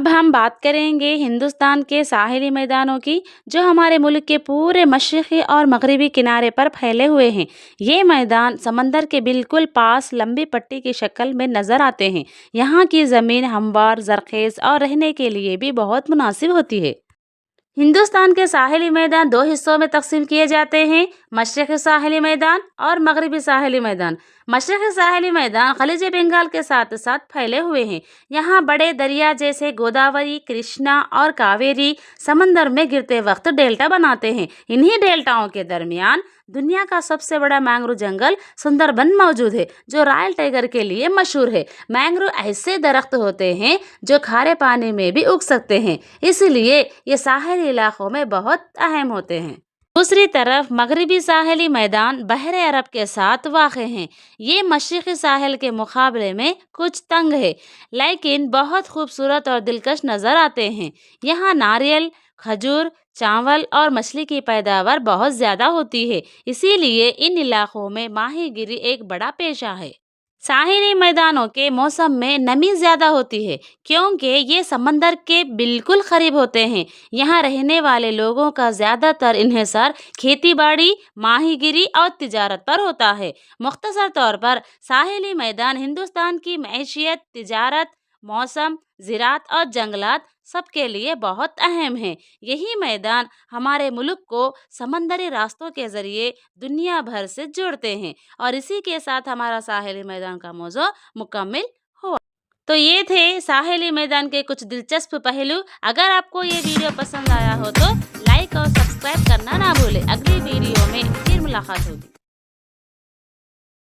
अब हम बात करेंगे हिंदुस्तान के साहिली मैदानों की, जो हमारे मुल्क के पूरे मशरक़ी और मगरबी किनारे पर फैले हुए हैं। ये मैदान समंदर के बिल्कुल पास लंबी पट्टी की शक्ल में नज़र आते हैं। यहाँ की ज़मीन हमवार, ज़रख़ेज़ और रहने के लिए भी बहुत मुनासिब होती है। हिंदुस्तान के साहिली मैदान दो हिस्सों में तकसीम किए जाते हैं: मशरक़ी साहिली मैदान और मगरबी साहिली मैदान। मशरक़ी साहिली मैदान खलीज बंगाल के साथ साथ फैले हुए हैं। यहाँ बड़े दरिया जैसे गोदावरी, कृष्णा और कावेरी समंदर में गिरते वक्त डेल्टा बनाते हैं। इन्हीं डेल्टाओं के दरमियान दुनिया का सबसे बड़ा मैंग्रोव जंगल सुंदरबन मौजूद है, जो रॉयल टाइगर के लिए मशहूर है। मैंग्रोव ऐसे दरख्त होते हैं जो खारे पानी में भी उग सकते हैं, इसलिए ये साहिली इलाकों में बहुत अहम होते हैं। दूसरी तरफ मगरबी साहिली मैदान बहरे अरब के साथ वाक़े हैं। ये मशरक़ी साहिल के मुकाबले में कुछ तंग है, लेकिन बहुत खूबसूरत और दिलकश नज़र आते हैं। यहाँ नारियल, खजूर, चावल और मछली की पैदावार बहुत ज़्यादा होती है, इसीलिए इन इलाकों में माहीगिरी एक बड़ा पेशा है। साहिली मैदानों के मौसम में नमी ज़्यादा होती है, क्योंकि ये समंदर के बिल्कुल करीब होते हैं। यहाँ रहने वाले लोगों का ज़्यादातर इन्हिसार खेती बाड़ी, माहीगिरी और तिजारत पर होता है। मुख्तसर तौर पर साहिली मैदान हिंदुस्तान की मैशियत, तिजारत, मौसम, ज़राअत और जंगलात सबके लिए बहुत अहम है। यही मैदान हमारे मुल्क को समंदरी रास्तों के ज़रिए दुनिया भर से जोड़ते हैं। और इसी के साथ हमारा साहिली मैदान का मौज़ू मुकम्मल हुआ। तो ये थे साहिली मैदान के कुछ दिलचस्प पहलू। अगर आपको ये वीडियो पसंद आया हो तो लाइक और सब्सक्राइब करना ना भूलें। अगली वीडियो में फिर मुलाकात होगी।